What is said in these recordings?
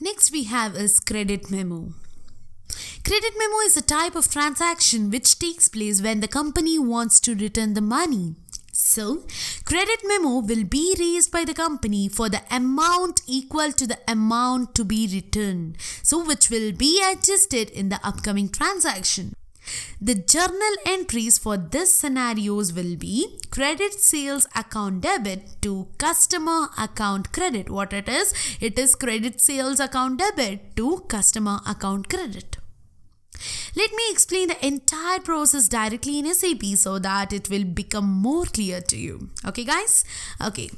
Next we have is credit memo. Credit memo is a type of transaction which takes place when the company wants to return the money. So, credit memo will be raised by the company for the amount equal to the amount to be returned, so which will be adjusted in the upcoming transaction. The journal entries for this scenarios will be credit sales account debit to customer account credit. What it is credit sales account debit to customer account credit. Let me explain the entire process directly in SAP so that it will become more clear to you. Okay guys? Okay.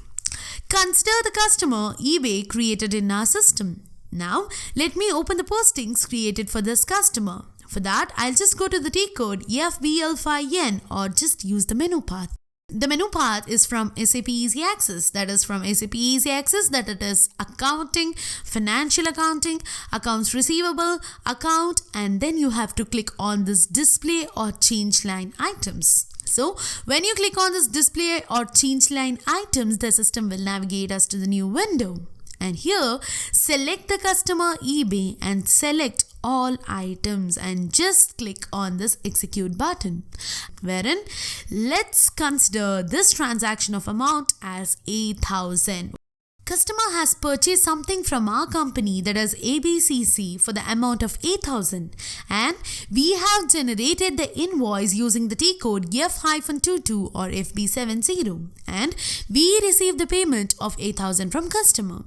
Consider the customer eBay created in our system. Now, let me open the postings created for this customer. For that, I'll just go to the T code FBL5N or just use the menu path. The menu path is from SAP Easy Access. That is from SAP Easy Access, that it is accounting, financial accounting, accounts receivable, account, and then you have to click on this display or change line items. So when you click on this display or change line items, the system will navigate us to the new window. And here, select the customer eBay and select all items and just click on this execute button. Wherein, let's consider this transaction of amount as 8,000. Customer has purchased something from our company, that is ABCC, for the amount of 8,000, and we have generated the invoice using the T code F-22 or FB70, and we received the payment of 8,000 from customer.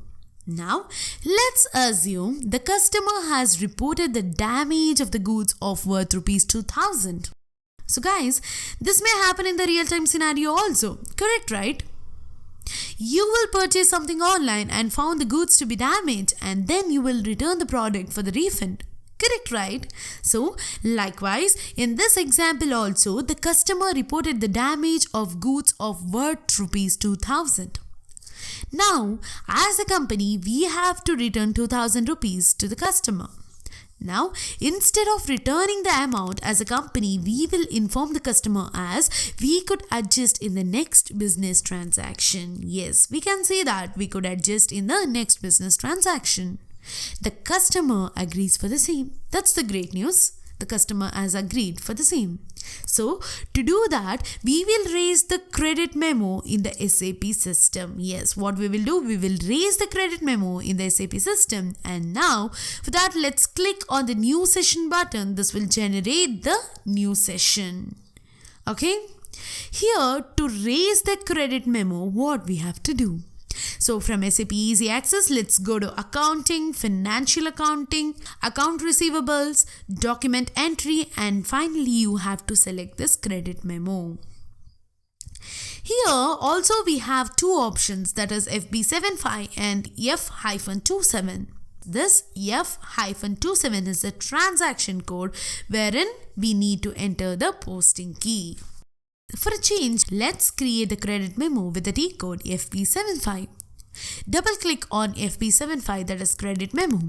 Now, let's assume the customer has reported the damage of the goods of worth rupees 2,000. So guys, this may happen in the real-time scenario also, correct, right? You will purchase something online and found the goods to be damaged, and then you will return the product for the refund. Correct, right? So, likewise, in this example also, the customer reported the damage of goods of worth rupees 2,000. Now, as a company, we have to return 2,000 rupees to the customer. Now, instead of returning the amount as a company, we will inform the customer as we could adjust in the next business transaction. Yes, we can say that we could adjust in the next business transaction. The customer agrees for the same. That's the great news. The customer has agreed for the same. So, to do that, we will raise the credit memo in the SAP system. Yes, what we will do, we will raise the credit memo in the SAP system. And now, for that, let's click on the new session button. This will generate the new session. Okay? Here, to raise the credit memo, what we have to do? So from SAP Easy Access, let's go to accounting, financial accounting, account receivables, document entry, and finally you have to select this credit memo. Here also we have two options, that is FB75 and F-27. This F-27 is the transaction code wherein we need to enter the posting key. For a change, let's create the credit memo with the T code FB75. Double click on FB75, that is credit memo.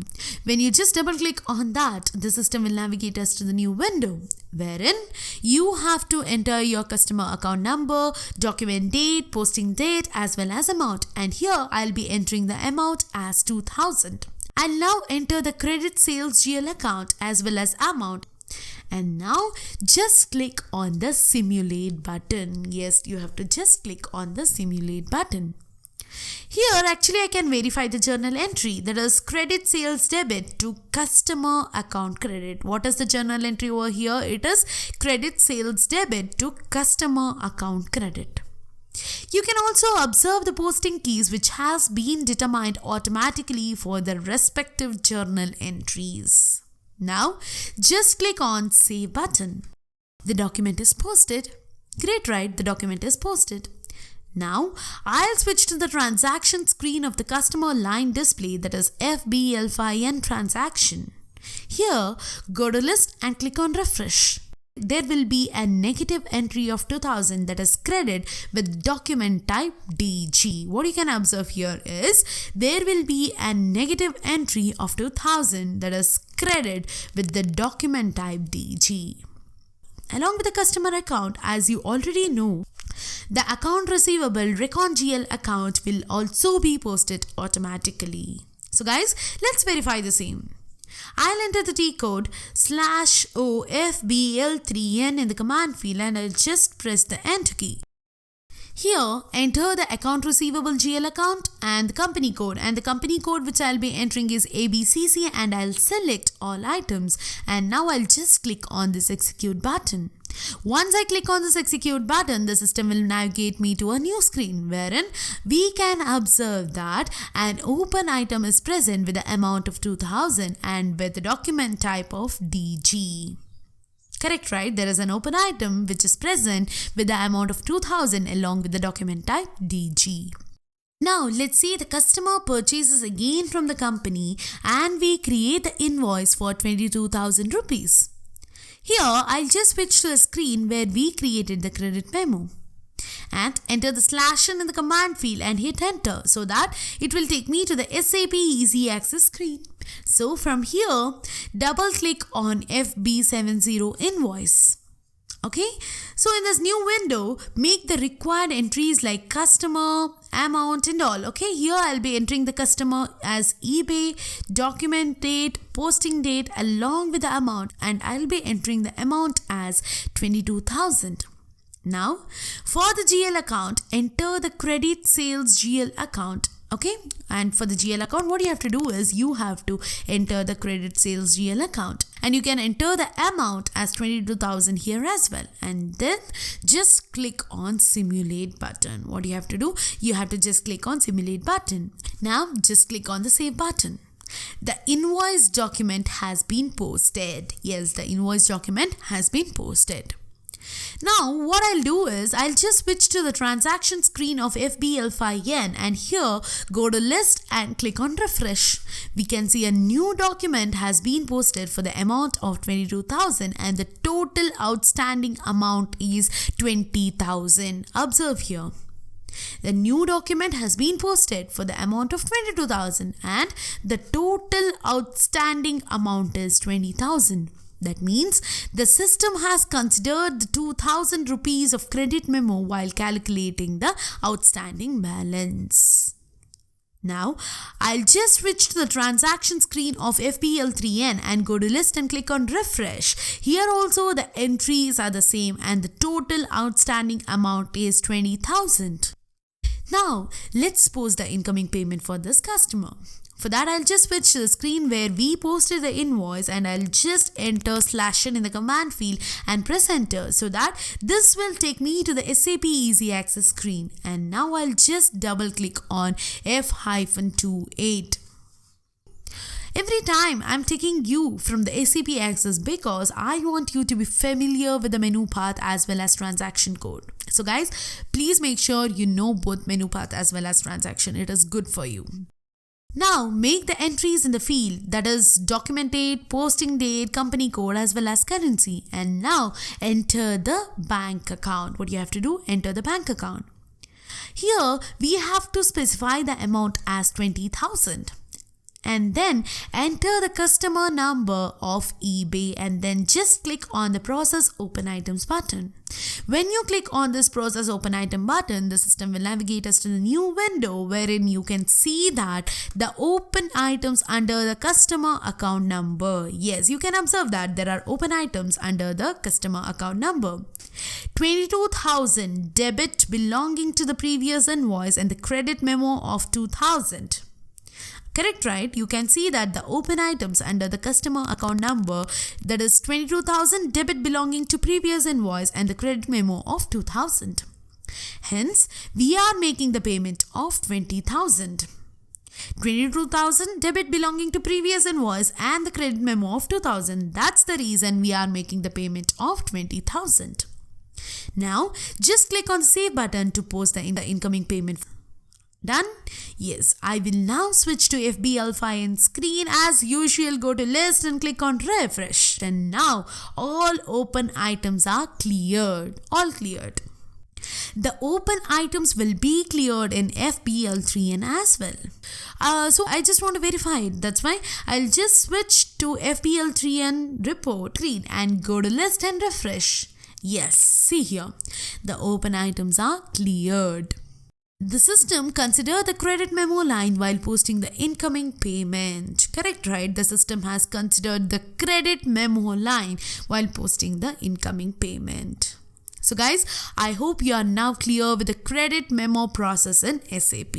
When you just double click on that, the system will navigate us to the new window wherein you have to enter your customer account number, document date, posting date, as well as amount. And here I'll be entering the amount as 2,000. I'll now enter the credit sales GL account as well as amount. And now just click on the simulate button. Yes, you have to just click on the simulate button. Here actually I can verify the journal entry, that is credit sales debit to customer account credit. What is the journal entry over here? It is credit sales debit to customer account credit. You can also observe the posting keys which has been determined automatically for the respective journal entries. Now, just click on Save button. The document is posted. Great, right? The document is posted. Now, I'll switch to the transaction screen of the customer line display, that is FBL5N transaction. Here, go to list and click on refresh. There will be a negative entry of 2,000, that is credit with document type DG. What you can observe here is there will be a negative entry of 2,000, that is credit with the document type DG. Along with the customer account, as you already know, the account receivable Recon GL account will also be posted automatically. So guys, let's verify the same. I'll enter the T code /OFBL3N in the command field and I'll just press the enter key. Here, enter the account receivable GL account and the company code, and the company code which I'll be entering is ABCC, and I'll select all items, and now I'll just click on this execute button. Once I click on this execute button, the system will navigate me to a new screen wherein we can observe that an open item is present with the amount of 2000 and with the document type of DG. Correct, right? There is an open item which is present with the amount of 2000 along with the document type DG. Now let's say the customer purchases again from the company and we create the invoice for 22,000 rupees. Here I'll just switch to a screen where we created the credit memo and enter the /n in the command field and hit enter so that it will take me to the SAP Easy Access screen. So from here, double click on FB70 invoice. Okay, so in this new window, make the required entries like customer, amount and all. Okay, here I'll be entering the customer as eBay, document date, posting date along with the amount, and I'll be entering the amount as 22,000. Now, for the GL account, enter the credit sales GL account. Okay, and for the GL account, what you have to do is you have to enter the credit sales GL account, and you can enter the amount as 22,000 here as well, and then just click on simulate button. What you have to do, you have to just click on simulate button. Now just click on the save button. The invoice document has been posted. Yes, the invoice document has been posted. Now what I'll do is I'll just switch to the transaction screen of FBL5N and here go to list and click on refresh. We can see a new document has been posted for the amount of 22,000 and the total outstanding amount is 20,000. Observe here. The new document has been posted for the amount of 22,000 and the total outstanding amount is 20,000. That means the system has considered the 2,000 rupees of credit memo while calculating the outstanding balance. Now, I'll just switch to the transaction screen of FBL3N and go to list and click on refresh. Here also the entries are the same and the total outstanding amount is 20,000. Now, let's post the incoming payment for this customer. For that, I'll just switch to the screen where we posted the invoice and I'll just enter /n in the command field and press enter so that this will take me to the SAP Easy Access screen. And now I'll just double click on F-28. Every time I'm taking you from the SAP Access because I want you to be familiar with the menu path as well as transaction code. So guys, please make sure you know both menu path as well as transaction. It is good for you. Now make the entries in the field, that is document date, posting date, company code as well as currency, and now enter the bank account. What you have to do, enter the bank account. Here we have to specify the amount as 20,000 and then enter the customer number of eBay and then just click on the process open items button. When you click on this process open item button, the system will navigate us to the new window wherein you can see that the open items under the customer account number. Yes, you can observe that there are open items under the customer account number. 22,000 debit belonging to the previous invoice and the credit memo of 2,000. Correct, right? You can see that the open items under the customer account number, that is 22,000 debit belonging to previous invoice and the credit memo of 2,000. Hence, we are making the payment of 20,000. 22,000 debit belonging to previous invoice and the credit memo of 2,000. That's the reason we are making the payment of 20,000. Now, just click on the save button to post the incoming payment. Done? Yes, I will now switch to FBL5N screen. As usual, go to list and click on refresh. And now all open items are cleared. All cleared. The open items will be cleared in FBL3N as well. So I just want to verify it. That's why I'll just switch to FBL3N report screen and go to list and refresh. Yes, see here. The open items are cleared. The system consider the credit memo line while posting the incoming payment. Correct, right? The system has considered the credit memo line while posting the incoming payment. So guys, I hope you are now clear with the credit memo process in SAP.